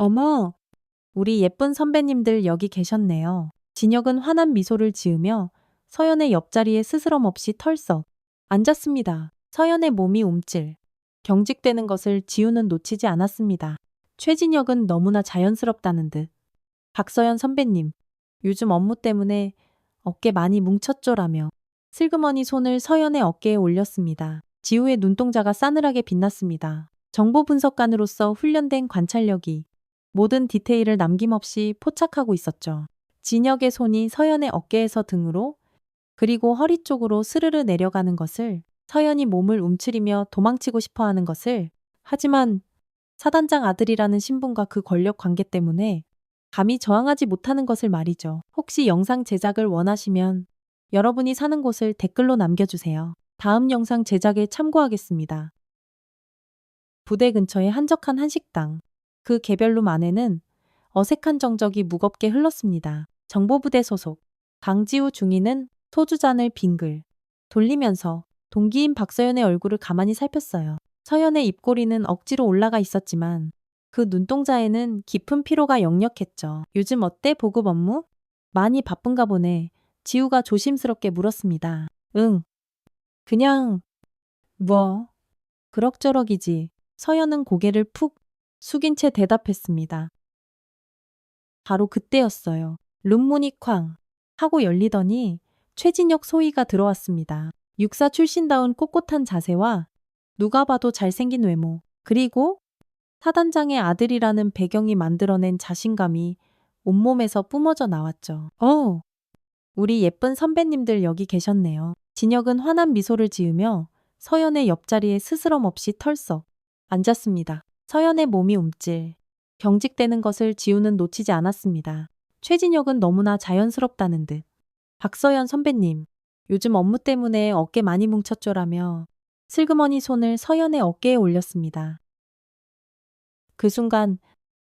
어머, 우리 예쁜 선배님들 여기 계셨네요. 진혁은 환한 미소를 지으며 서연의 옆자리에 스스럼 없이 털썩 앉았습니다. 서연의 몸이 움찔, 경직되는 것을 지우는 놓치지 않았습니다. 최진혁은 너무나 자연스럽다는 듯. 박서연 선배님, 요즘 업무 때문에 어깨 많이 뭉쳤죠라며 슬그머니 손을 서연의 어깨에 올렸습니다. 지우의 눈동자가 싸늘하게 빛났습니다. 정보 분석관으로서 훈련된 관찰력이 모든 디테일을 남김없이 포착하고 있었죠. 진혁의 손이 서연의 어깨에서 등으로 그리고 허리 쪽으로 스르르 내려가는 것을, 서연이 몸을 움츠리며 도망치고 싶어 하는 것을, 하지만 사단장 아들이라는 신분과 그 권력 관계 때문에 감히 저항하지 못하는 것을 말이죠. 혹시 영상 제작을 원하시면 여러분이 사는 곳을 댓글로 남겨주세요. 다음 영상 제작에 참고하겠습니다. 부대 근처의 한적한 한식당. 그 개별룸 안에는 어색한 정적이 무겁게 흘렀습니다. 정보부대 소속 강지우 중위는 소주잔을 빙글 돌리면서 동기인 박서연의 얼굴을 가만히 살폈어요. 서연의 입꼬리는 억지로 올라가 있었지만 그 눈동자에는 깊은 피로가 역력했죠. 요즘 어때 보급 업무? 많이 바쁜가 보네. 지우가 조심스럽게 물었습니다. 응. 그냥 뭐 그럭저럭이지. 서연은 고개를 푹 숙인 채 대답했습니다. 바로 그때였어요. 룸문이 쾅 하고 열리더니 최진혁 소희가 들어왔습니다. 육사 출신다운 꼿꼿한 자세와 누가 봐도 잘생긴 외모, 그리고 사단장의 아들이라는 배경이 만들어낸 자신감이 온몸에서 뿜어져 나왔죠. 우리 예쁜 선배님들 여기 계셨네요. 진혁은 환한 미소를 지으며 서연의 옆자리에 스스럼 없이 털썩 앉았습니다. 서연의 몸이 움찔, 경직되는 것을 지우는 놓치지 않았습니다. 최진혁은 너무나 자연스럽다는 듯. 박서연 선배님, 요즘 업무 때문에 어깨 많이 뭉쳤죠라며 슬그머니 손을 서연의 어깨에 올렸습니다. 그 순간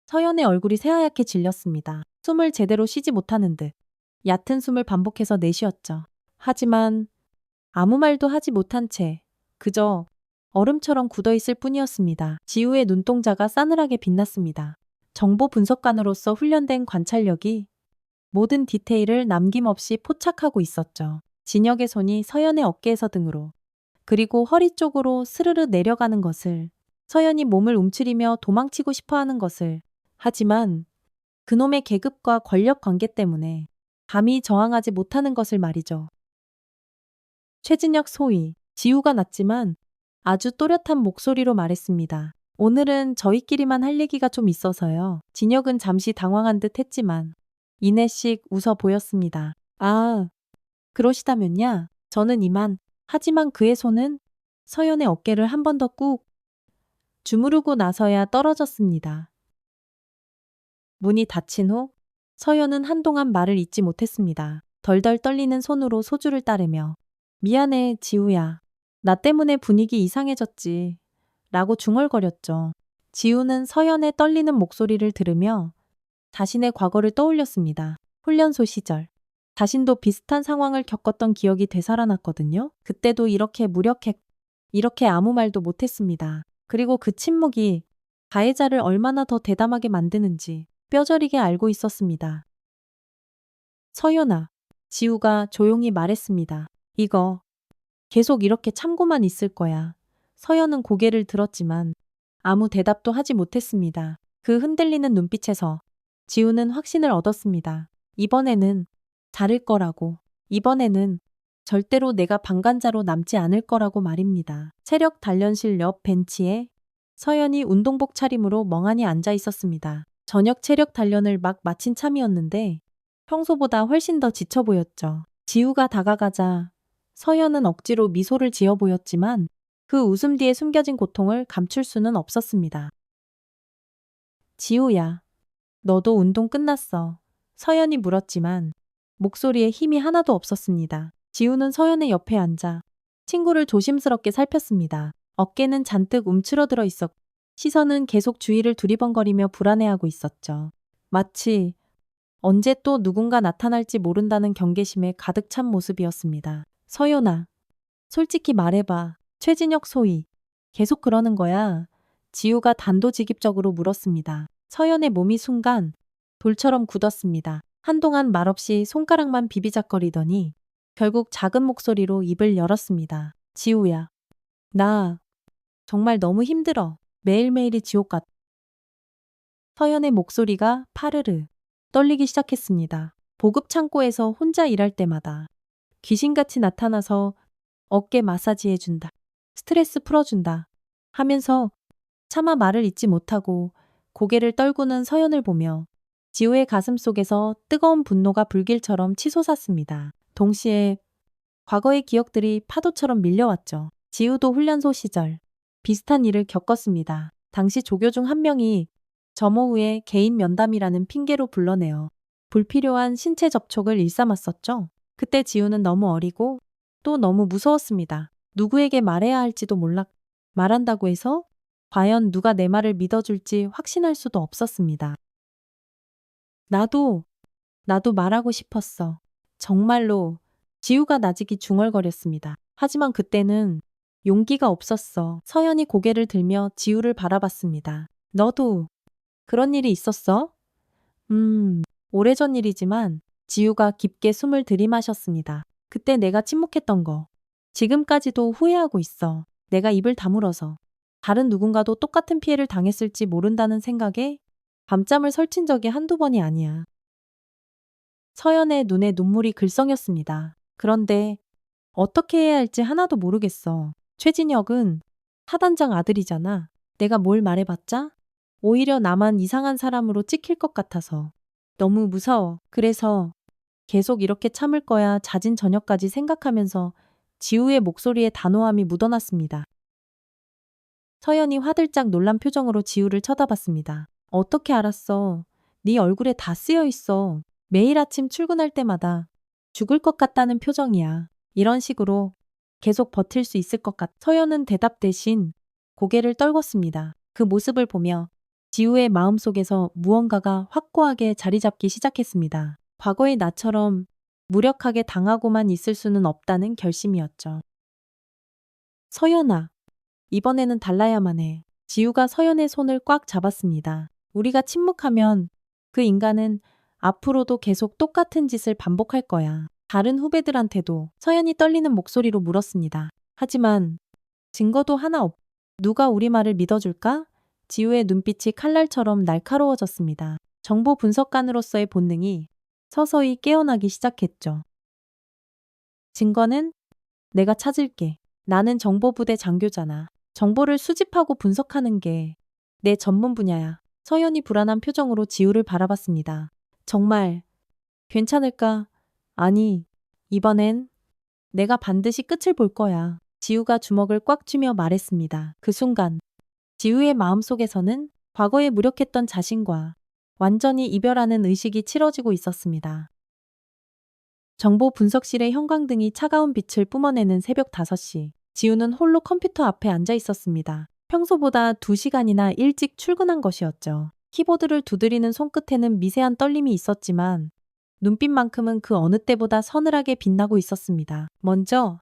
서연의 얼굴이 새하얗게 질렸습니다. 숨을 제대로 쉬지 못하는 듯 얕은 숨을 반복해서 내쉬었죠. 하지만 아무 말도 하지 못한 채 그저 얼음처럼 굳어있을 뿐이었습니다. 지우의 눈동자가 싸늘하게 빛났습니다. 정보 분석관으로서 훈련된 관찰력이 모든 디테일을 남김없이 포착하고 있었죠. 진혁의 손이 서연의 어깨에서 등으로 그리고 허리 쪽으로 스르르 내려가는 것을, 서연이 몸을 움츠리며 도망치고 싶어 하는 것을, 하지만 그놈의 계급과 권력 관계 때문에 감히 저항하지 못하는 것을 말이죠. 최진혁 소위, 지우가 낮지만 아주 또렷한 목소리로 말했습니다. 오늘은 저희끼리만 할 얘기가 좀 있어서요. 진혁은 잠시 당황한 듯 했지만 이내씩 웃어 보였습니다. 아, 그러시다면야. 저는 이만. 하지만 그의 손은 서연의 어깨를 한 번 더 꾹 주무르고 나서야 떨어졌습니다. 문이 닫힌 후 서연은 한동안 말을 잇지 못했습니다. 덜덜 떨리는 손으로 소주를 따르며 미안해, 지우야. 나 때문에 분위기 이상해졌지. 라고 중얼거렸죠. 지우는 서연의 떨리는 목소리를 들으며 자신의 과거를 떠올렸습니다. 훈련소 시절. 자신도 비슷한 상황을 겪었던 기억이 되살아났거든요. 그때도 이렇게 이렇게 아무 말도 못했습니다. 그리고 그 침묵이 가해자를 얼마나 더 대담하게 만드는지 뼈저리게 알고 있었습니다. 서연아, 지우가 조용히 말했습니다. 이거 계속 이렇게 참고만 있을 거야. 서연은 고개를 들었지만 아무 대답도 하지 못했습니다. 그 흔들리는 눈빛에서 지우는 확신을 얻었습니다. 이번에는 자를 거라고. 이번에는 절대로 내가 방관자로 남지 않을 거라고 말입니다. 체력 단련실 옆 벤치에 서연이 운동복 차림으로 멍하니 앉아 있었습니다. 저녁 체력 단련을 막 마친 참이었는데 평소보다 훨씬 더 지쳐 보였죠. 지우가 다가가자 서연은 억지로 미소를 지어 보였지만 그 웃음 뒤에 숨겨진 고통을 감출 수는 없었습니다. 지우야, 너도 운동 끝났어. 서연이 물었지만 목소리에 힘이 하나도 없었습니다. 지우는 서연의 옆에 앉아 친구를 조심스럽게 살폈습니다. 어깨는 잔뜩 움츠러들어 있었고 시선은 계속 주위를 두리번거리며 불안해하고 있었죠. 마치 언제 또 누군가 나타날지 모른다는 경계심에 가득 찬 모습이었습니다. 서연아, 솔직히 말해봐. 최진혁 소위. 계속 그러는 거야. 지우가 단도직입적으로 물었습니다. 서연의 몸이 순간 돌처럼 굳었습니다. 한동안 말없이 손가락만 비비작거리더니 결국 작은 목소리로 입을 열었습니다. 지우야, 나 정말 너무 힘들어. 매일매일이 지옥 같아. 서연의 목소리가 파르르 떨리기 시작했습니다. 보급 창고에서 혼자 일할 때마다 귀신같이 나타나서 어깨 마사지해준다. 스트레스 풀어준다. 하면서 차마 말을 잇지 못하고 고개를 떨구는 서연을 보며 지우의 가슴 속에서 뜨거운 분노가 불길처럼 치솟았습니다. 동시에 과거의 기억들이 파도처럼 밀려왔죠. 지우도 훈련소 시절 비슷한 일을 겪었습니다. 당시 조교 중 한 명이 점호 후에 개인 면담이라는 핑계로 불러내어 불필요한 신체 접촉을 일삼았었죠. 그때 지우는 너무 어리고 또 너무 무서웠습니다. 누구에게 말해야 할지도 몰라 말한다고 해서 과연 누가 내 말을 믿어줄지 확신할 수도 없었습니다. 나도 말하고 싶었어. 정말로. 지우가 나직이 중얼거렸습니다. 하지만 그때는 용기가 없었어. 서연이 고개를 들며 지우를 바라봤습니다. 너도 그런 일이 있었어? 오래전 일이지만 지우가 깊게 숨을 들이마셨습니다. 그때 내가 침묵했던 거. 지금까지도 후회하고 있어. 내가 입을 다물어서. 다른 누군가도 똑같은 피해를 당했을지 모른다는 생각에 밤잠을 설친 적이 한두 번이 아니야. 서연의 눈에 눈물이 글썽였습니다. 그런데 어떻게 해야 할지 하나도 모르겠어. 최진혁은 사단장 아들이잖아. 내가 뭘 말해봤자 오히려 나만 이상한 사람으로 찍힐 것 같아서 너무 무서워. 그래서 계속 이렇게 참을 거야. 잦은 저녁까지 생각하면서 지우의 목소리에 단호함이 묻어났습니다. 서연이 화들짝 놀란 표정으로 지우를 쳐다봤습니다. 어떻게 알았어? 네 얼굴에 다 쓰여 있어. 매일 아침 출근할 때마다 죽을 것 같다는 표정이야. 이런 식으로 계속 버틸 수 있을 것 같. 서연은 대답 대신 고개를 떨궜습니다. 그 모습을 보며 지우의 마음속에서 무언가가 확고하게 자리 잡기 시작했습니다. 과거의 나처럼 무력하게 당하고만 있을 수는 없다는 결심이었죠. 서연아, 이번에는 달라야만 해. 지우가 서연의 손을 꽉 잡았습니다. 우리가 침묵하면 그 인간은 앞으로도 계속 똑같은 짓을 반복할 거야. 다른 후배들한테도. 서연이 떨리는 목소리로 물었습니다. 하지만 증거도 하나 없. 누가 우리 말을 믿어줄까? 지우의 눈빛이 칼날처럼 날카로워졌습니다. 정보 분석관으로서의 본능이 서서히 깨어나기 시작했죠. 증거는 내가 찾을게. 나는 정보부대 장교잖아. 정보를 수집하고 분석하는 게 내 전문 분야야. 서연이 불안한 표정으로 지우를 바라봤습니다. 정말 괜찮을까? 아니, 이번엔 내가 반드시 끝을 볼 거야. 지우가 주먹을 꽉 쥐며 말했습니다. 그 순간 지우의 마음속에서는 과거에 무력했던 자신과 완전히 이별하는 의식이 치러지고 있었습니다. 정보 분석실의 형광등이 차가운 빛을 뿜어내는 새벽 5시. 지우는 홀로 컴퓨터 앞에 앉아 있었습니다. 평소보다 2시간이나 일찍 출근한 것이었죠. 키보드를 두드리는 손끝에는 미세한 떨림이 있었지만 눈빛만큼은 그 어느 때보다 서늘하게 빛나고 있었습니다. 먼저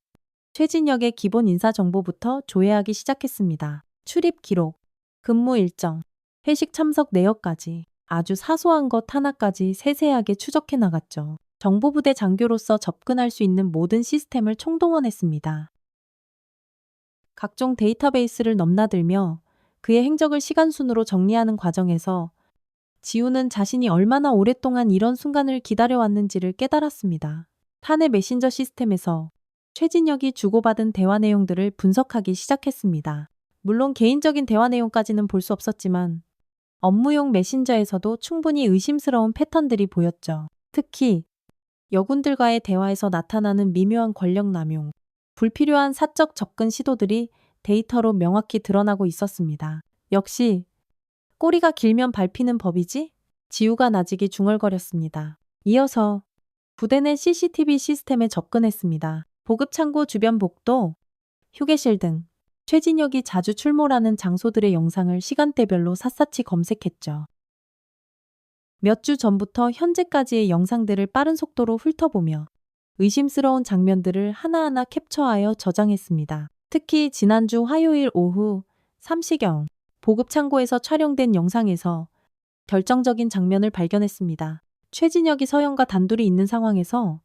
최진혁의 기본 인사 정보부터 조회하기 시작했습니다. 출입 기록, 근무 일정, 회식 참석 내역까지 아주 사소한 것 하나까지 세세하게 추적해 나갔죠. 정보부대 장교로서 접근할 수 있는 모든 시스템을 총동원했습니다. 각종 데이터베이스를 넘나들며 그의 행적을 시간순으로 정리하는 과정에서 지우는 자신이 얼마나 오랫동안 이런 순간을 기다려왔는지를 깨달았습니다. 사내 메신저 시스템에서 최진혁이 주고받은 대화 내용들을 분석하기 시작했습니다. 물론 개인적인 대화 내용까지는 볼 수 없었지만 업무용 메신저에서도 충분히 의심스러운 패턴들이 보였죠. 특히 여군들과의 대화에서 나타나는 미묘한 권력 남용, 불필요한 사적 접근 시도들이 데이터로 명확히 드러나고 있었습니다. 역시 꼬리가 길면 밟히는 법이지? 지우가 나직이 중얼거렸습니다. 이어서 부대 내 CCTV 시스템에 접근했습니다. 보급창고 주변 복도, 휴게실 등 최진혁이 자주 출몰하는 장소들의 영상을 시간대별로 샅샅이 검색했죠. 몇 주 전부터 현재까지의 영상들을 빠른 속도로 훑어보며 의심스러운 장면들을 하나하나 캡처하여 저장했습니다. 특히 지난주 화요일 오후 3시경 보급창고에서 촬영된 영상에서 결정적인 장면을 발견했습니다. 최진혁이 서연과 단둘이 있는 상황에서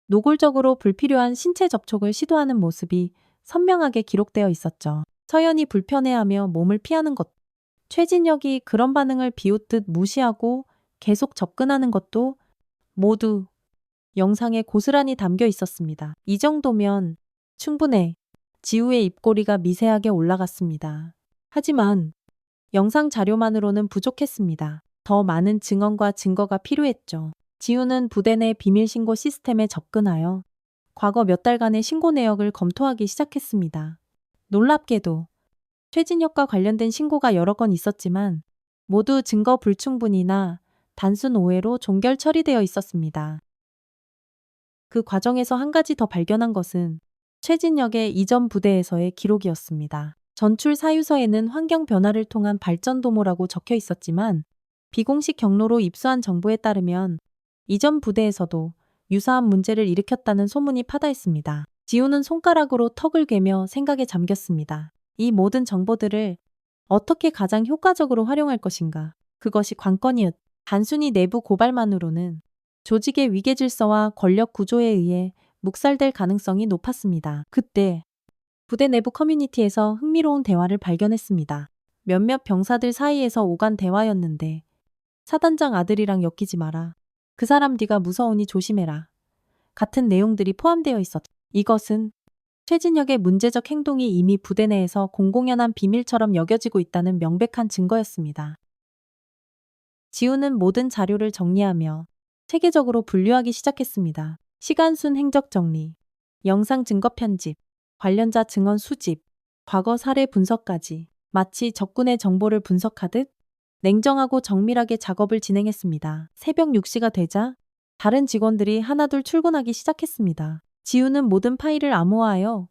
노골적으로 불필요한 신체 접촉을 시도하는 모습이 선명하게 기록되어 있었죠. 서연이 불편해하며 몸을 피하는 것, 최진혁이 그런 반응을 비웃듯 무시하고 계속 접근하는 것도 모두 영상에 고스란히 담겨 있었습니다. 이 정도면 충분해. 지우의 입꼬리가 미세하게 올라갔습니다. 하지만 영상 자료만으로는 부족했습니다. 더 많은 증언과 증거가 필요했죠. 지우는 부대 내 비밀 신고 시스템에 접근하여 과거 몇 달간의 신고 내역을 검토하기 시작했습니다. 놀랍게도 최진혁과 관련된 신고가 여러 건 있었지만 모두 증거 불충분이나 단순 오해로 종결 처리되어 있었습니다. 그 과정에서 한 가지 더 발견한 것은 최진혁의 이전 부대에서의 기록이었습니다. 전출 사유서에는 환경 변화를 통한 발전 도모라고 적혀 있었지만 비공식 경로로 입수한 정보에 따르면 이전 부대에서도 유사한 문제를 일으켰다는 소문이 파다했습니다. 지우는 손가락으로 턱을 괴며 생각에 잠겼습니다. 이 모든 정보들을 어떻게 가장 효과적으로 활용할 것인가? 그것이 관건이었. 단순히 내부 고발만으로는 조직의 위계 질서와 권력 구조에 의해 묵살될 가능성이 높았습니다. 그때 부대 내부 커뮤니티에서 흥미로운 대화를 발견했습니다. 몇몇 병사들 사이에서 오간 대화였는데 사단장 아들이랑 엮이지 마라. 그 사람 네가 무서우니 조심해라. 같은 내용들이 포함되어 있었다. 이것은 최진혁의 문제적 행동이 이미 부대 내에서 공공연한 비밀처럼 여겨지고 있다는 명백한 증거였습니다. 지우는 모든 자료를 정리하며 체계적으로 분류하기 시작했습니다. 시간순 행적 정리, 영상 증거 편집, 관련자 증언 수집, 과거 사례 분석까지 마치 적군의 정보를 분석하듯 냉정하고 정밀하게 작업을 진행했습니다. 새벽 6시가 되자 다른 직원들이 하나둘 출근하기 시작했습니다. 지우는 모든 파일을 암호화하여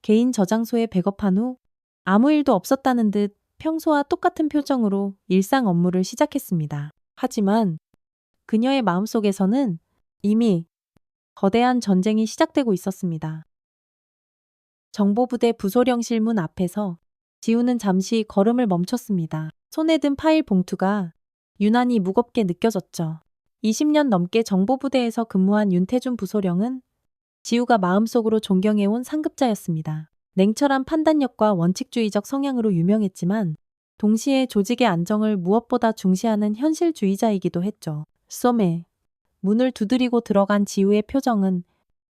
개인 저장소에 백업한 후 아무 일도 없었다는 듯 평소와 똑같은 표정으로 일상 업무를 시작했습니다. 하지만 그녀의 마음속에서는 이미 거대한 전쟁이 시작되고 있었습니다. 정보부대 부소령실 문 앞에서 지우는 잠시 걸음을 멈췄습니다. 손에 든 파일 봉투가 유난히 무겁게 느껴졌죠. 20년 넘게 정보부대에서 근무한 윤태준 부소령은 지우가 마음속으로 존경해온 상급자였습니다. 냉철한 판단력과 원칙주의적 성향으로 유명했지만 동시에 조직의 안정을 무엇보다 중시하는 현실주의자이기도 했죠. 썸에 문을 두드리고 들어간 지우의 표정은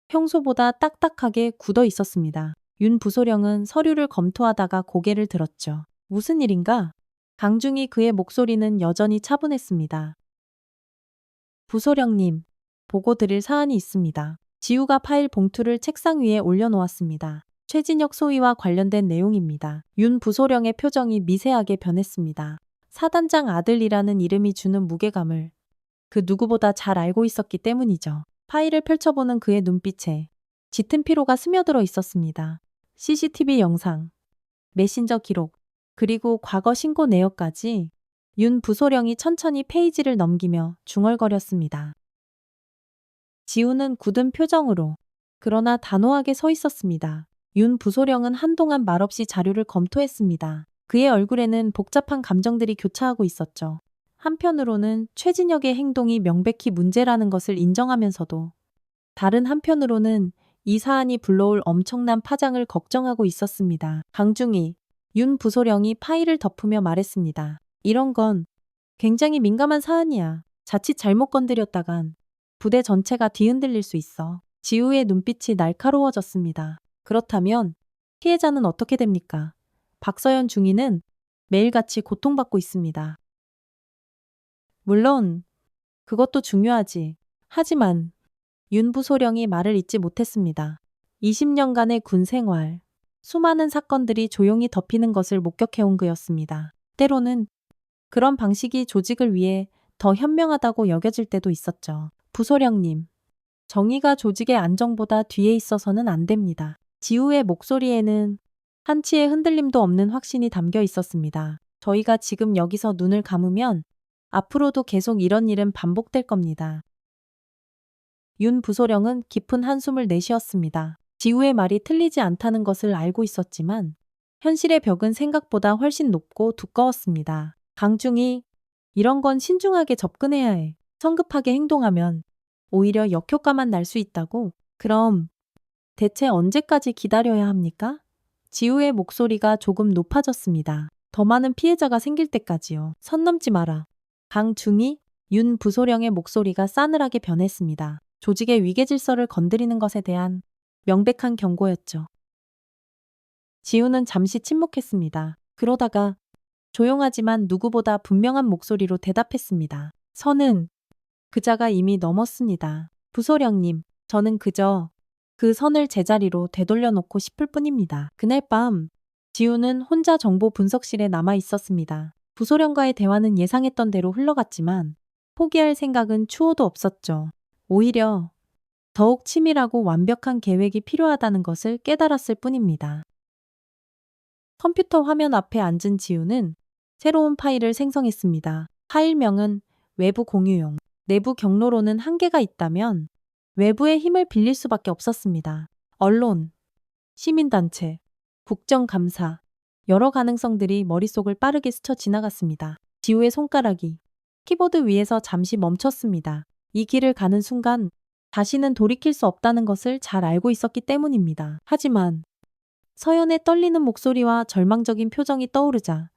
평소보다 딱딱하게 굳어 있었습니다. 윤 부소령은 서류를 검토하다가 고개를 들었죠. 무슨 일인가? 강중이 그의 목소리는 여전히 차분했습니다. 부소령님, 보고 드릴 사안이 있습니다. 지우가 파일 봉투를 책상 위에 올려놓았습니다. 최진혁 소위와 관련된 내용입니다. 윤 부소령의 표정이 미세하게 변했습니다. 사단장 아들이라는 이름이 주는 무게감을 그 누구보다 잘 알고 있었기 때문이죠. 파일을 펼쳐보는 그의 눈빛에 짙은 피로가 스며들어 있었습니다. CCTV 영상, 메신저 기록, 그리고 과거 신고 내역까지 윤 부소령이 천천히 페이지를 넘기며 중얼거렸습니다. 지우는 굳은 표정으로 그러나 단호하게 서 있었습니다. 윤 부소령은 한동안 말없이 자료를 검토했습니다. 그의 얼굴에는 복잡한 감정들이 교차하고 있었죠. 한편으로는 최진혁의 행동이 명백히 문제라는 것을 인정하면서도 다른 한편으로는 이 사안이 불러올 엄청난 파장을 걱정하고 있었습니다. 강중이 윤 부소령이 파일을 덮으며 말했습니다. 이런 건 굉장히 민감한 사안이야. 자칫 잘못 건드렸다간 부대 전체가 뒤흔들릴 수 있어. 지우의 눈빛이 날카로워졌습니다. 그렇다면 피해자는 어떻게 됩니까? 박서연 중위는 매일같이 고통받고 있습니다. 물론 그것도 중요하지. 하지만 윤 부소령이 말을 잇지 못했습니다. 20년간의 군 생활, 수많은 사건들이 조용히 덮이는 것을 목격해온 그였습니다. 때로는 그런 방식이 조직을 위해 더 현명하다고 여겨질 때도 있었죠. 부소령님, 정의가 조직의 안정보다 뒤에 있어서는 안 됩니다. 지우의 목소리에는 한치의 흔들림도 없는 확신이 담겨 있었습니다. 저희가 지금 여기서 눈을 감으면 앞으로도 계속 이런 일은 반복될 겁니다. 윤 부소령은 깊은 한숨을 내쉬었습니다. 지우의 말이 틀리지 않다는 것을 알고 있었지만 현실의 벽은 생각보다 훨씬 높고 두꺼웠습니다. 강중이 이런 건 신중하게 접근해야 해. 성급하게 행동하면 오히려 역효과만 날 수 있다고. 그럼 대체 언제까지 기다려야 합니까? 지우의 목소리가 조금 높아졌습니다. 더 많은 피해자가 생길 때까지요. 선 넘지 마라. 강중희, 윤 부소령의 목소리가 싸늘하게 변했습니다. 조직의 위계 질서를 건드리는 것에 대한 명백한 경고였죠. 지우는 잠시 침묵했습니다. 그러다가 조용하지만 누구보다 분명한 목소리로 대답했습니다. 선은 그자가 이미 넘었습니다. 부소령님, 저는 그저 그 선을 제자리로 되돌려 놓고 싶을 뿐입니다. 그날 밤, 지우는 혼자 정보 분석실에 남아 있었습니다. 부소령과의 대화는 예상했던 대로 흘러갔지만 포기할 생각은 추호도 없었죠. 오히려 더욱 치밀하고 완벽한 계획이 필요하다는 것을 깨달았을 뿐입니다. 컴퓨터 화면 앞에 앉은 지우는 새로운 파일을 생성했습니다. 파일명은 외부 공유용. 내부 경로로는 한계가 있다면 외부의 힘을 빌릴 수밖에 없었습니다. 언론, 시민단체, 국정감사, 여러 가능성들이 머릿속을 빠르게 스쳐 지나갔습니다. 지우의 손가락이 키보드 위에서 잠시 멈췄습니다. 이 길을 가는 순간 다시는 돌이킬 수 없다는 것을 잘 알고 있었기 때문입니다. 하지만 서연의 떨리는 목소리와 절망적인 표정이 떠오르자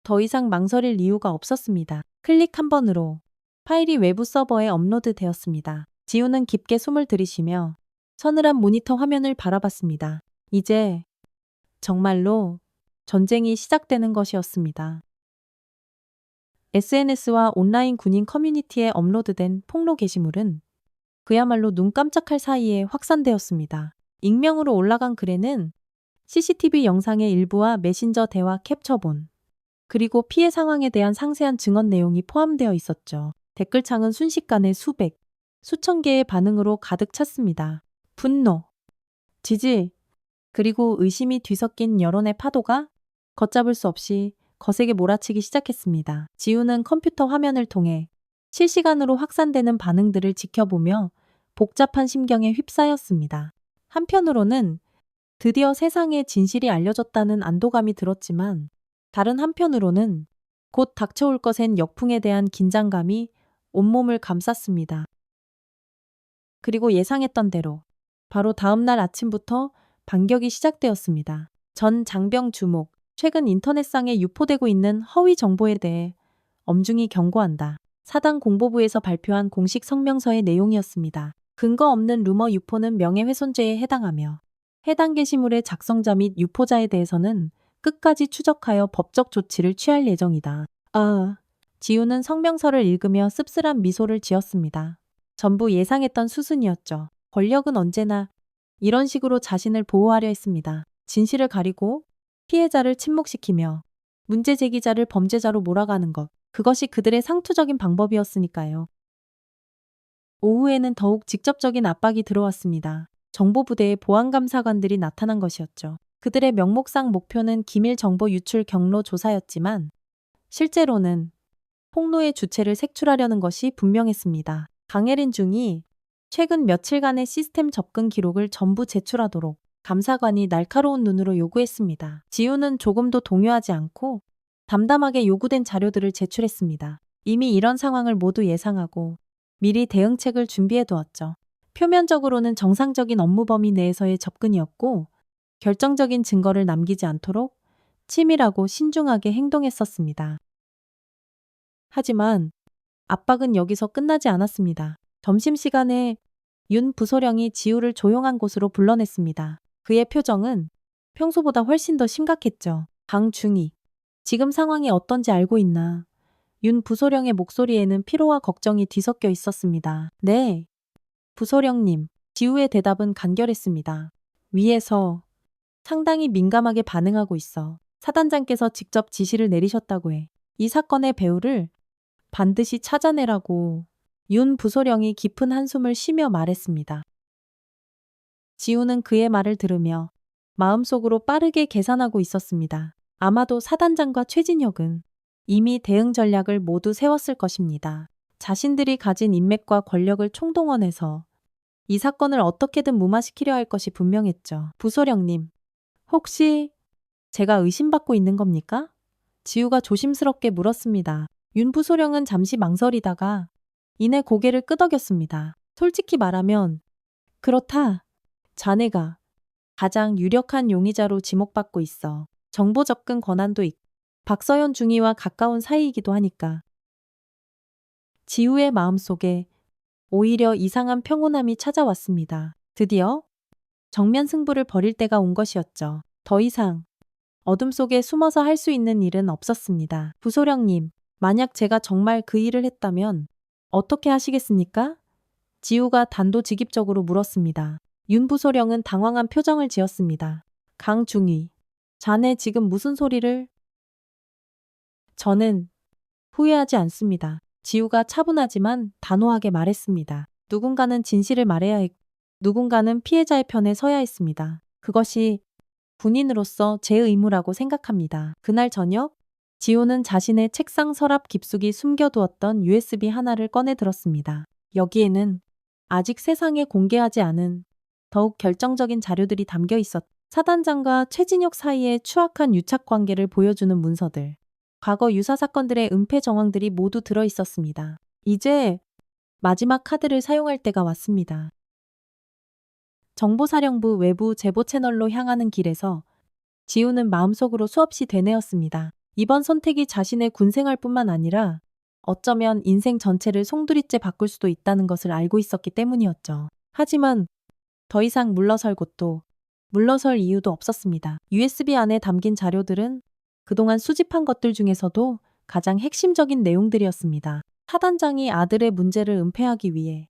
더 이상 망설일 이유가 없었습니다. 클릭 한 번으로 파일이 외부 서버에 업로드되었습니다. 지우는 깊게 숨을 들이쉬며 서늘한 모니터 화면을 바라봤습니다. 이제 정말로 전쟁이 시작되는 것이었습니다. SNS와 온라인 군인 커뮤니티에 업로드된 폭로 게시물은 그야말로 눈 깜짝할 사이에 확산되었습니다. 익명으로 올라간 글에는 CCTV 영상의 일부와 메신저 대화 캡처본, 그리고 피해 상황에 대한 상세한 증언 내용이 포함되어 있었죠. 댓글창은 순식간에 수백, 수천 개의 반응으로 가득 찼습니다. 분노, 지지, 그리고 의심이 뒤섞인 여론의 파도가 걷잡을 수 없이 거세게 몰아치기 시작했습니다. 지우는 컴퓨터 화면을 통해 실시간으로 확산되는 반응들을 지켜보며 복잡한 심경에 휩싸였습니다. 한편으로는 드디어 세상에 진실이 알려졌다는 안도감이 들었지만 다른 한편으로는 곧 닥쳐올 것엔 역풍에 대한 긴장감이 온몸을 감쌌습니다. 그리고 예상했던 대로 바로 다음 날 아침부터 반격이 시작되었습니다. 전 장병 주목, 최근 인터넷상에 유포되고 있는 허위 정보에 대해 엄중히 경고한다. 사당 공보부에서 발표한 공식 성명서의 내용이었습니다. 근거 없는 루머 유포는 명예훼손죄에 해당하며 해당 게시물의 작성자 및 유포자에 대해서는 끝까지 추적하여 법적 조치를 취할 예정이다. 지우는 성명서를 읽으며 씁쓸한 미소를 지었습니다. 전부 예상했던 수순이었죠. 권력은 언제나 이런 식으로 자신을 보호하려 했습니다. 진실을 가리고 피해자를 침묵시키며 문제 제기자를 범죄자로 몰아가는 것. 그것이 그들의 상투적인 방법이었으니까요. 오후에는 더욱 직접적인 압박이 들어왔습니다. 정보부대의 보안감사관들이 나타난 것이었죠. 그들의 명목상 목표는 기밀 정보 유출 경로 조사였지만 실제로는 폭로의 주체를 색출하려는 것이 분명했습니다. 강혜린 중이 최근 며칠간의 시스템 접근 기록을 전부 제출하도록 감사관이 날카로운 눈으로 요구했습니다. 지우는 조금도 동요하지 않고 담담하게 요구된 자료들을 제출했습니다. 이미 이런 상황을 모두 예상하고 미리 대응책을 준비해 두었죠. 표면적으로는 정상적인 업무 범위 내에서의 접근이었고 결정적인 증거를 남기지 않도록 치밀하고 신중하게 행동했었습니다. 하지만 압박은 여기서 끝나지 않았습니다. 점심시간에 윤 부소령이 지우를 조용한 곳으로 불러냈습니다. 그의 표정은 평소보다 훨씬 더 심각했죠. 강중희, 지금 상황이 어떤지 알고 있나? 윤 부소령의 목소리에는 피로와 걱정이 뒤섞여 있었습니다. 네, 부소령님. 지우의 대답은 간결했습니다. 위에서 상당히 민감하게 반응하고 있어. 사단장께서 직접 지시를 내리셨다고 해. 이 사건의 배후를 반드시 찾아내라고. 윤 부소령이 깊은 한숨을 쉬며 말했습니다. 지우는 그의 말을 들으며 마음속으로 빠르게 계산하고 있었습니다. 아마도 사단장과 최진혁은 이미 대응 전략을 모두 세웠을 것입니다. 자신들이 가진 인맥과 권력을 총동원해서 이 사건을 어떻게든 무마시키려 할 것이 분명했죠. 부소령님, 혹시 제가 의심받고 있는 겁니까? 지우가 조심스럽게 물었습니다. 윤 부소령은 잠시 망설이다가 이내 고개를 끄덕였습니다. 솔직히 말하면 그렇다. 자네가 가장 유력한 용의자로 지목받고 있어. 정보 접근 권한도 있고 박서연 중위와 가까운 사이이기도 하니까. 지우의 마음속에 오히려 이상한 평온함이 찾아왔습니다. 드디어 정면 승부를 벌일 때가 온 것이었죠. 더 이상 어둠 속에 숨어서 할 수 있는 일은 없었습니다. 부소령님, 만약 제가 정말 그 일을 했다면 어떻게 하시겠습니까? 지우가 단도직입적으로 물었습니다. 윤 부소령은 당황한 표정을 지었습니다. 강중희, 자네 지금 무슨 소리를? 저는 후회하지 않습니다. 지우가 차분하지만 단호하게 말했습니다. 누군가는 진실을 말해야 했고 누군가는 피해자의 편에 서야 했습니다. 그것이 군인으로서 제 의무라고 생각합니다. 그날 저녁, 지호는 자신의 책상 서랍 깊숙이 숨겨두었던 USB 하나를 꺼내 들었습니다. 여기에는 아직 세상에 공개하지 않은 더욱 결정적인 자료들이 담겨 있었. 사단장과 최진혁 사이의 추악한 유착 관계를 보여주는 문서들. 과거 유사 사건들의 은폐 정황들이 모두 들어 있었습니다. 이제 마지막 카드를 사용할 때가 왔습니다. 정보사령부 외부 제보 채널로 향하는 길에서 지우는 마음속으로 수없이 되뇌었습니다. 이번 선택이 자신의 군생활뿐만 아니라 어쩌면 인생 전체를 송두리째 바꿀 수도 있다는 것을 알고 있었기 때문이었죠. 하지만 더 이상 물러설 곳도 물러설 이유도 없었습니다. USB 안에 담긴 자료들은 그동안 수집한 것들 중에서도 가장 핵심적인 내용들이었습니다. 사단장이 아들의 문제를 은폐하기 위해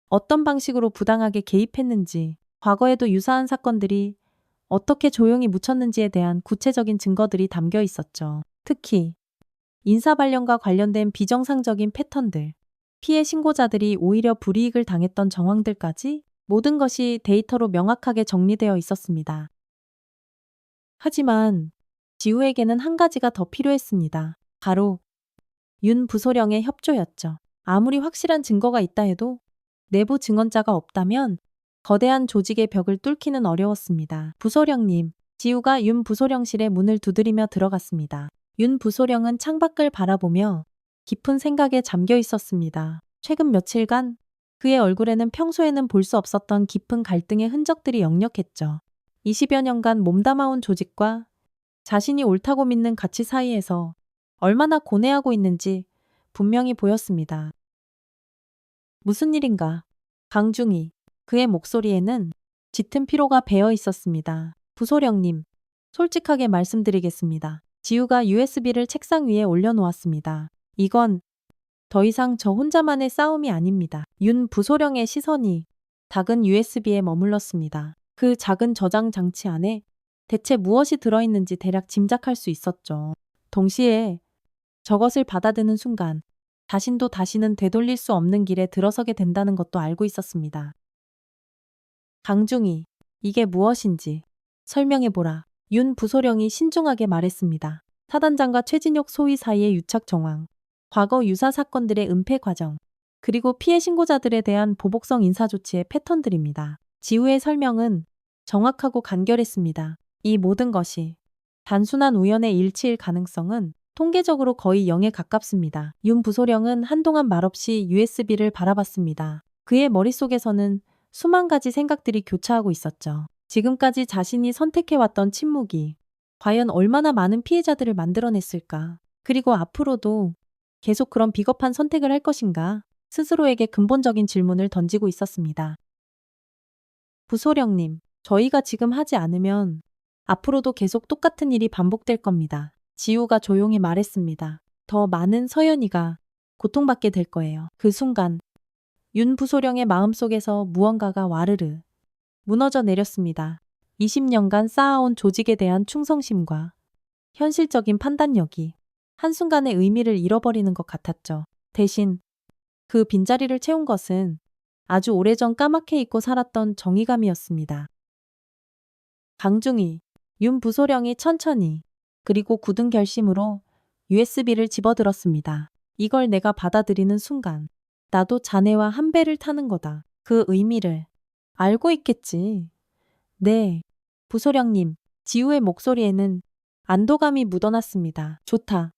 어떤 방식으로 부당하게 개입했는지, 과거에도 유사한 사건들이 어떻게 조용히 묻혔는지에 대한 구체적인 증거들이 담겨 있었죠. 특히 인사발령과 관련된 비정상적인 패턴들, 피해 신고자들이 오히려 불이익을 당했던 정황들까지 모든 것이 데이터로 명확하게 정리되어 있었습니다. 하지만 지우에게는 한 가지가 더 필요했습니다. 바로 윤 부소령의 협조였죠. 아무리 확실한 증거가 있다 해도 내부 증언자가 없다면 거대한 조직의 벽을 뚫기는 어려웠습니다. 부소령님, 지우가 윤 부소령실의 문을 두드리며 들어갔습니다. 윤 부소령은 창밖을 바라보며 깊은 생각에 잠겨 있었습니다. 최근 며칠간 그의 얼굴에는 평소에는 볼 수 없었던 깊은 갈등의 흔적들이 역력했죠. 20여 년간 몸담아온 조직과 자신이 옳다고 믿는 가치 사이에서 얼마나 고뇌하고 있는지 분명히 보였습니다. 무슨 일인가? 강중희, 그의 목소리에는 짙은 피로가 배어 있었습니다. 부소령님, 솔직하게 말씀드리겠습니다. 지우가 USB를 책상 위에 올려놓았습니다. 이건 더 이상 저 혼자만의 싸움이 아닙니다. 윤 부소령의 시선이 작은 USB에 머물렀습니다. 그 작은 저장 장치 안에 대체 무엇이 들어있는지 대략 짐작할 수 있었죠. 동시에 저것을 받아드는 순간 자신도 다시는 되돌릴 수 없는 길에 들어서게 된다는 것도 알고 있었습니다. 강중희, 이게 무엇인지 설명해보라. 윤 부소령이 신중하게 말했습니다. 사단장과 최진혁 소위 사이의 유착 정황, 과거 유사 사건들의 은폐 과정, 그리고 피해 신고자들에 대한 보복성 인사조치의 패턴들입니다. 지우의 설명은 정확하고 간결했습니다. 이 모든 것이 단순한 우연의 일치일 가능성은 통계적으로 거의 0에 가깝습니다. 윤 부소령은 한동안 말없이 USB를 바라봤습니다. 그의 머릿속에서는 수만 가지 생각들이 교차하고 있었죠. 지금까지 자신이 선택해왔던 침묵이 과연 얼마나 많은 피해자들을 만들어냈을까? 그리고 앞으로도 계속 그런 비겁한 선택을 할 것인가? 스스로에게 근본적인 질문을 던지고 있었습니다. 부소령님, 저희가 지금 하지 않으면 앞으로도 계속 똑같은 일이 반복될 겁니다. 지우가 조용히 말했습니다. 더 많은 서연이가 고통받게 될 거예요. 그 순간 윤 부소령의 마음속에서 무언가가 와르르 무너져 내렸습니다. 20년간 쌓아온 조직에 대한 충성심과 현실적인 판단력이 한순간에 의미를 잃어버리는 것 같았죠. 대신 그 빈자리를 채운 것은 아주 오래전 까맣게 잊고 살았던 정의감이었습니다. 강중희, 윤 부소령이 천천히 그리고 굳은 결심으로 USB를 집어들었습니다. 이걸 내가 받아들이는 순간 나도 자네와 한 배를 타는 거다. 그 의미를 알고 있겠지. 네, 부소령님. 지우의 목소리에는 안도감이 묻어났습니다. 좋다.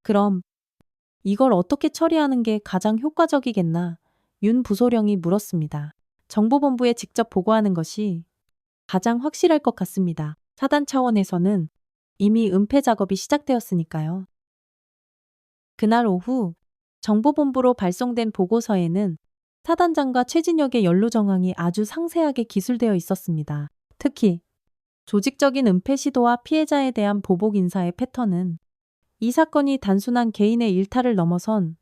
그럼 이걸 어떻게 처리하는 게 가장 효과적이겠나? 윤 부소령이 물었습니다. 정보본부에 직접 보고하는 것이 가장 확실할 것 같습니다. 사단 차원에서는 이미 은폐 작업이 시작되었으니까요. 그날 오후 정보본부로 발송된 보고서에는 사단장과 최진혁의 연루 정황이 아주 상세하게 기술되어 있었습니다. 특히 조직적인 은폐 시도와 피해자에 대한 보복 인사의 패턴은 이 사건이 단순한 개인의 일탈을 넘어선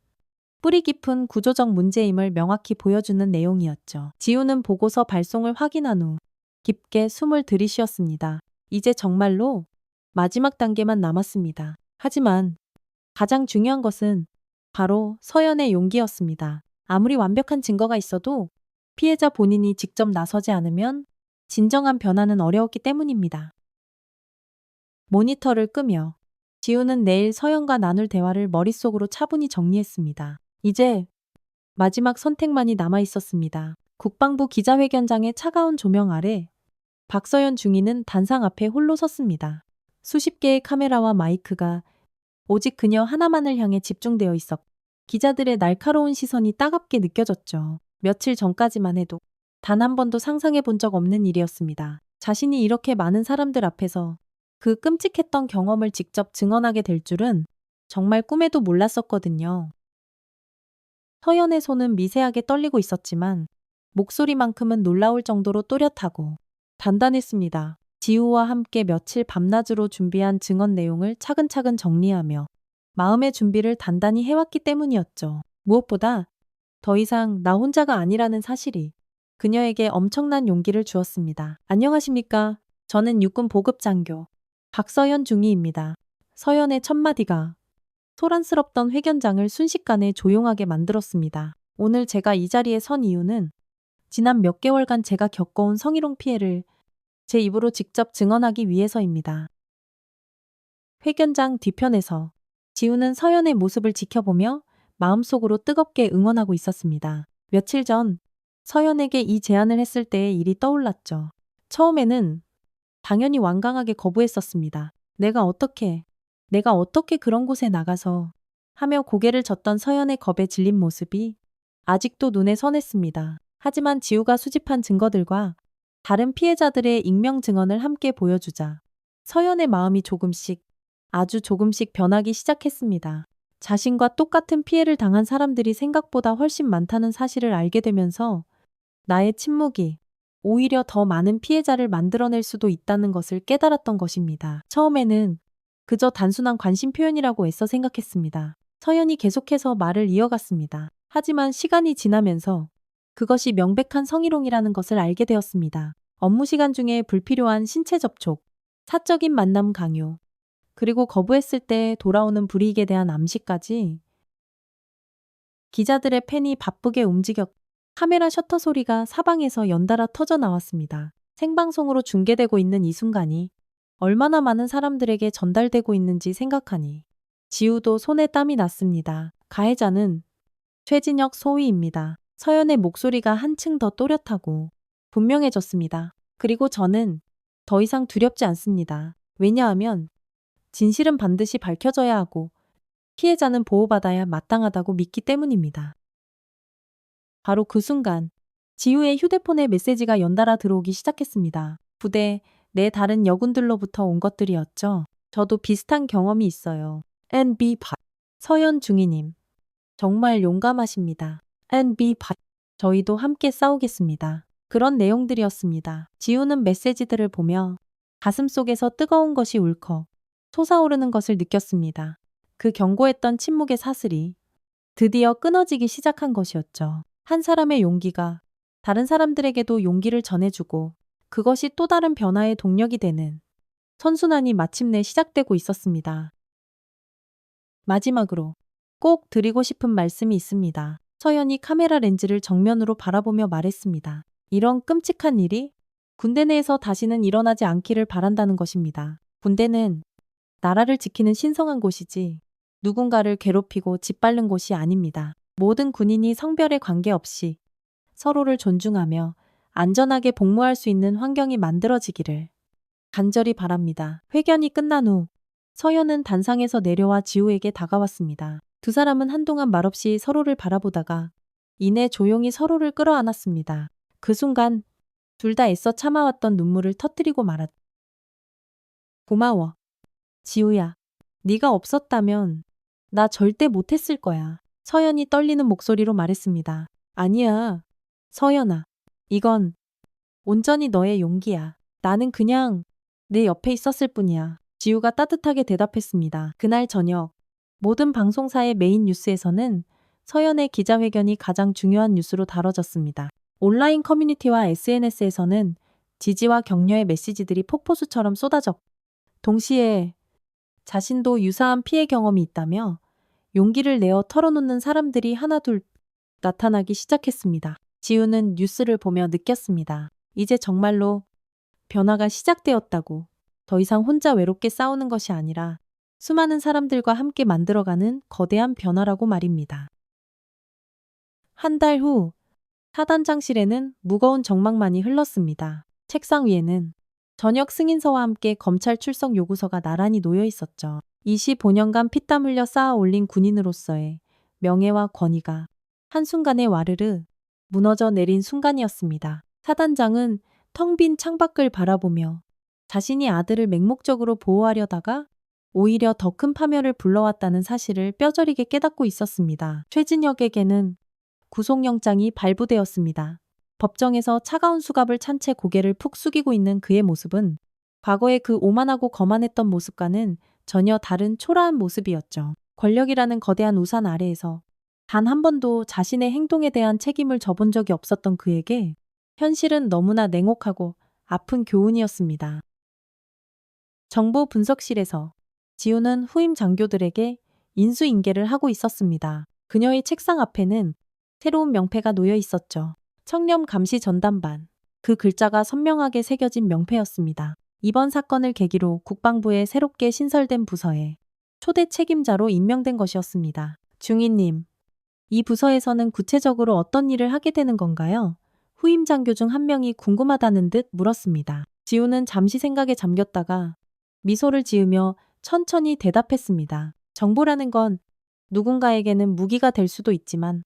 뿌리 깊은 구조적 문제임을 명확히 보여주는 내용이었죠. 지우는 보고서 발송을 확인한 후 깊게 숨을 들이쉬었습니다. 이제 정말로 마지막 단계만 남았습니다. 하지만 가장 중요한 것은 바로 서연의 용기였습니다. 아무리 완벽한 증거가 있어도 피해자 본인이 직접 나서지 않으면 진정한 변화는 어려웠기 때문입니다. 모니터를 끄며 지우는 내일 서연과 나눌 대화를 머릿속으로 차분히 정리했습니다. 이제 마지막 선택만이 남아 있었습니다. 국방부 기자회견장의 차가운 조명 아래 박서연 중위는 단상 앞에 홀로 섰습니다. 수십 개의 카메라와 마이크가 오직 그녀 하나만을 향해 집중되어 있어 기자들의 날카로운 시선이 따갑게 느껴졌죠. 며칠 전까지만 해도 단 한 번도 상상해 본 적 없는 일이었습니다. 자신이 이렇게 많은 사람들 앞에서 그 끔찍했던 경험을 직접 증언하게 될 줄은 정말 꿈에도 몰랐었거든요. 서연의 손은 미세하게 떨리고 있었지만 목소리만큼은 놀라울 정도로 또렷하고 단단했습니다. 지우와 함께 며칠 밤낮으로 준비한 증언 내용을 차근차근 정리하며 마음의 준비를 단단히 해왔기 때문이었죠. 무엇보다 더 이상 나 혼자가 아니라는 사실이 그녀에게 엄청난 용기를 주었습니다. 안녕하십니까? 저는 육군 보급장교 박서연 중위입니다. 서연의 첫마디가 소란스럽던 회견장을 순식간에 조용하게 만들었습니다. 오늘 제가 이 자리에 선 이유는 지난 몇 개월간 제가 겪어온 성희롱 피해를 제 입으로 직접 증언하기 위해서입니다. 회견장 뒤편에서 지우는 서연의 모습을 지켜보며 마음속으로 뜨겁게 응원하고 있었습니다. 며칠 전 서연에게 이 제안을 했을 때의 일이 떠올랐죠. 처음에는 당연히 완강하게 거부했었습니다. 내가 어떻게 그런 곳에 나가서 하며 고개를 젓던 서연의 겁에 질린 모습이 아직도 눈에 선했습니다. 하지만 지우가 수집한 증거들과 다른 피해자들의 익명 증언을 함께 보여주자 서연의 마음이 아주 조금씩 변하기 시작했습니다. 자신과 똑같은 피해를 당한 사람들이 생각보다 훨씬 많다는 사실을 알게 되면서 나의 침묵이 오히려 더 많은 피해자를 만들어낼 수도 있다는 것을 깨달았던 것입니다. 처음에는 그저 단순한 관심 표현이라고 애써 생각했습니다. 서연이 계속해서 말을 이어갔습니다. 하지만 시간이 지나면서 그것이 명백한 성희롱이라는 것을 알게 되었습니다. 업무 시간 중에 불필요한 신체 접촉, 사적인 만남 강요, 그리고 거부했을 때 돌아오는 불이익에 대한 암시까지 기자들의 펜이 바쁘게 움직였고 카메라 셔터 소리가 사방에서 연달아 터져 나왔습니다. 생방송으로 중계되고 있는 이 순간이 얼마나 많은 사람들에게 전달되고 있는지 생각하니 지우도 손에 땀이 났습니다. 가해자는 최진혁 소위입니다. 서연의 목소리가 한층 더 또렷하고 분명해졌습니다. 그리고 저는 더 이상 두렵지 않습니다. 왜냐하면 진실은 반드시 밝혀져야 하고 피해자는 보호받아야 마땅하다고 믿기 때문입니다. 바로 그 순간 지우의 휴대폰에 메시지가 연달아 들어오기 시작했습니다. 부대 내 다른 여군들로부터 온 것들이었죠. 저도 비슷한 경험이 있어요. NB8 서연 중위님 정말 용감하십니다. NB8 저희도 함께 싸우겠습니다. 그런 내용들이었습니다. 지우는 메시지들을 보며 가슴속에서 뜨거운 것이 울컥 솟아오르는 것을 느꼈습니다. 그 견고했던 침묵의 사슬이 드디어 끊어지기 시작한 것이었죠. 한 사람의 용기가 다른 사람들에게도 용기를 전해주고 그것이 또 다른 변화의 동력이 되는 선순환이 마침내 시작되고 있었습니다. 마지막으로 꼭 드리고 싶은 말씀이 있습니다. 서연이 카메라 렌즈를 정면으로 바라보며 말했습니다. 이런 끔찍한 일이 군대 내에서 다시는 일어나지 않기를 바란다는 것입니다. 군대는 나라를 지키는 신성한 곳이지 누군가를 괴롭히고 짓밟는 곳이 아닙니다. 모든 군인이 성별에 관계없이 서로를 존중하며 안전하게 복무할 수 있는 환경이 만들어지기를 간절히 바랍니다. 회견이 끝난 후 서연은 단상에서 내려와 지우에게 다가왔습니다. 두 사람은 한동안 말없이 서로를 바라보다가 이내 조용히 서로를 끌어안았습니다. 그 순간 둘 다 애써 참아왔던 눈물을 터뜨리고 말았다. 고마워. 지우야. 네가 없었다면 나 절대 못했을 거야. 서연이 떨리는 목소리로 말했습니다. 아니야. 서연아. 이건 온전히 너의 용기야. 나는 그냥 내 옆에 있었을 뿐이야. 지우가 따뜻하게 대답했습니다. 그날 저녁 모든 방송사의 메인 뉴스에서는 서연의 기자회견이 가장 중요한 뉴스로 다뤄졌습니다. 온라인 커뮤니티와 SNS에서는 지지와 격려의 메시지들이 폭포수처럼 쏟아졌고 동시에 자신도 유사한 피해 경험이 있다며 용기를 내어 털어놓는 사람들이 하나둘 나타나기 시작했습니다. 지우는 뉴스를 보며 느꼈습니다. 이제 정말로 변화가 시작되었다고. 더 이상 혼자 외롭게 싸우는 것이 아니라 수많은 사람들과 함께 만들어가는 거대한 변화라고 말입니다. 한 달 후 사단장실에는 무거운 정막만이 흘렀습니다. 책상 위에는 전역 승인서와 함께 검찰 출석 요구서가 나란히 놓여 있었죠. 25년간 피땀 흘려 쌓아 올린 군인으로서의 명예와 권위가 한순간에 와르르 무너져 내린 순간이었습니다. 사단장은 텅 빈 창밖을 바라보며 자신이 아들을 맹목적으로 보호하려다가 오히려 더 큰 파멸을 불러왔다는 사실을 뼈저리게 깨닫고 있었습니다. 최진혁에게는 구속영장이 발부되었습니다. 법정에서 차가운 수갑을 찬 채 고개를 푹 숙이고 있는 그의 모습은 과거의 그 오만하고 거만했던 모습과는 전혀 다른 초라한 모습이었죠. 권력이라는 거대한 우산 아래에서 단 한 번도 자신의 행동에 대한 책임을 져본 적이 없었던 그에게 현실은 너무나 냉혹하고 아픈 교훈이었습니다. 정보 분석실에서 지우는 후임 장교들에게 인수인계를 하고 있었습니다. 그녀의 책상 앞에는 새로운 명패가 놓여 있었죠. 청렴 감시 전담반. 그 글자가 선명하게 새겨진 명패였습니다. 이번 사건을 계기로 국방부에 새롭게 신설된 부서에 초대 책임자로 임명된 것이었습니다. 중위님, 이 부서에서는 구체적으로 어떤 일을 하게 되는 건가요? 후임 장교 중 한 명이 궁금하다는 듯 물었습니다. 지우는 잠시 생각에 잠겼다가 미소를 지으며 천천히 대답했습니다. 정보라는 건 누군가에게는 무기가 될 수도 있지만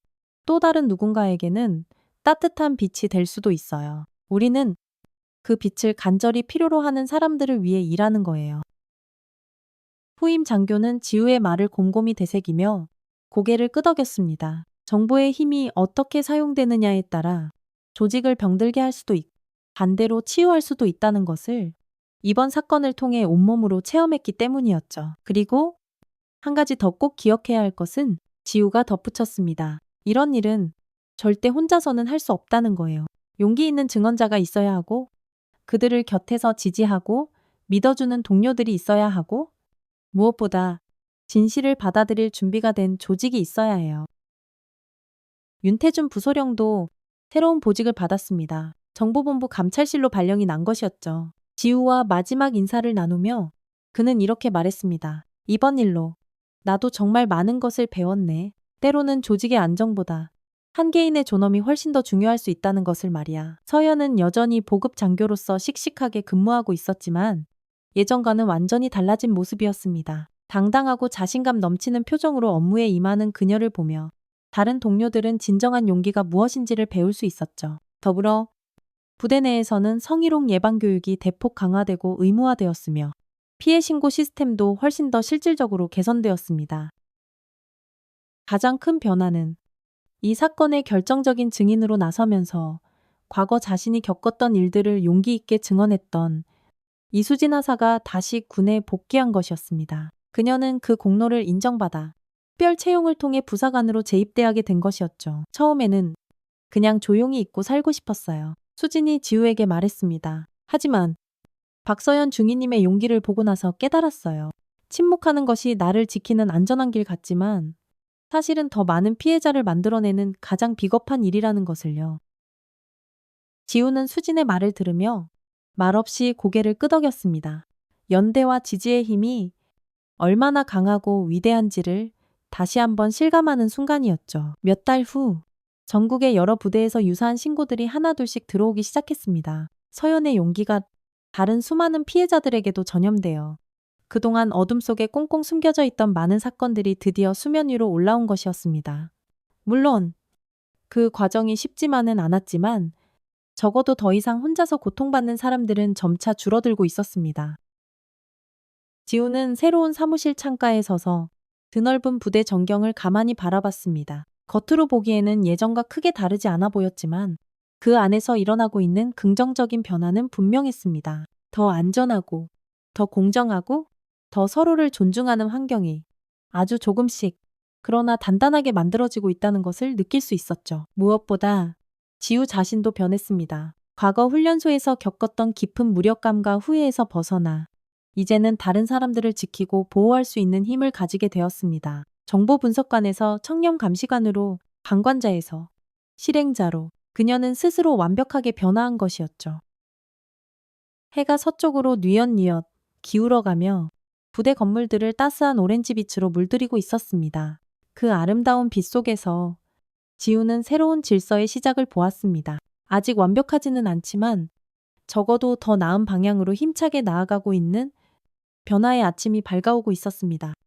또 다른 누군가에게는 따뜻한 빛이 될 수도 있어요. 우리는 그 빛을 간절히 필요로 하는 사람들을 위해 일하는 거예요. 후임 장교는 지우의 말을 곰곰이 되새기며 고개를 끄덕였습니다. 정보의 힘이 어떻게 사용되느냐에 따라 조직을 병들게 할 수도 있고 반대로 치유할 수도 있다는 것을 이번 사건을 통해 온몸으로 체험했기 때문이었죠. 그리고 한 가지 더 꼭 기억해야 할 것은 지우가 덧붙였습니다. 이런 일은 절대 혼자서는 할 수 없다는 거예요. 용기 있는 증언자가 있어야 하고 그들을 곁에서 지지하고 믿어주는 동료들이 있어야 하고 무엇보다 진실을 받아들일 준비가 된 조직이 있어야 해요. 윤태준 부소령도 새로운 보직을 받았습니다. 정보본부 감찰실로 발령이 난 것이었죠. 지우와 마지막 인사를 나누며 그는 이렇게 말했습니다. 이번 일로 나도 정말 많은 것을 배웠네. 때로는 조직의 안정보다 한 개인의 존엄이 훨씬 더 중요할 수 있다는 것을 말이야. 서연은 여전히 보급 장교로서 씩씩하게 근무하고 있었지만 예전과는 완전히 달라진 모습이었습니다. 당당하고 자신감 넘치는 표정으로 업무에 임하는 그녀를 보며 다른 동료들은 진정한 용기가 무엇인지를 배울 수 있었죠. 더불어 부대 내에서는 성희롱 예방 교육이 대폭 강화되고 의무화되었으며 피해 신고 시스템도 훨씬 더 실질적으로 개선되었습니다. 가장 큰 변화는 이 사건의 결정적인 증인으로 나서면서 과거 자신이 겪었던 일들을 용기 있게 증언했던 이수진 하사가 다시 군에 복귀한 것이었습니다. 그녀는 그 공로를 인정받아 특별 채용을 통해 부사관으로 재입대하게 된 것이었죠. 처음에는 그냥 조용히 있고 살고 싶었어요. 수진이 지우에게 말했습니다. 하지만 박서연 중위님의 용기를 보고 나서 깨달았어요. 침묵하는 것이 나를 지키는 안전한 길 같지만 사실은 더 많은 피해자를 만들어내는 가장 비겁한 일이라는 것을요. 지우는 수진의 말을 들으며 말없이 고개를 끄덕였습니다. 연대와 지지의 힘이 얼마나 강하고 위대한지를 다시 한번 실감하는 순간이었죠. 몇 달 후 전국의 여러 부대에서 유사한 신고들이 하나둘씩 들어오기 시작했습니다. 서연의 용기가 다른 수많은 피해자들에게도 전염되어 그동안 어둠 속에 꽁꽁 숨겨져 있던 많은 사건들이 드디어 수면 위로 올라온 것이었습니다. 물론 그 과정이 쉽지만은 않았지만 적어도 더 이상 혼자서 고통받는 사람들은 점차 줄어들고 있었습니다. 지우는 새로운 사무실 창가에 서서 드넓은 부대 전경을 가만히 바라봤습니다. 겉으로 보기에는 예전과 크게 다르지 않아 보였지만 그 안에서 일어나고 있는 긍정적인 변화는 분명했습니다. 더 안전하고, 더 공정하고, 더 서로를 존중하는 환경이 아주 조금씩, 그러나 단단하게 만들어지고 있다는 것을 느낄 수 있었죠. 무엇보다 지우 자신도 변했습니다. 과거 훈련소에서 겪었던 깊은 무력감과 후회에서 벗어나 이제는 다른 사람들을 지키고 보호할 수 있는 힘을 가지게 되었습니다. 정보 분석관에서 청렴 감시관으로, 방관자에서 실행자로 그녀는 스스로 완벽하게 변화한 것이었죠. 해가 서쪽으로 뉘엿뉘엿 기울어가며 부대 건물들을 따스한 오렌지빛으로 물들이고 있었습니다. 그 아름다운 빛 속에서 지우는 새로운 질서의 시작을 보았습니다. 아직 완벽하지는 않지만 적어도 더 나은 방향으로 힘차게 나아가고 있는 변화의 아침이 밝아오고 있었습니다.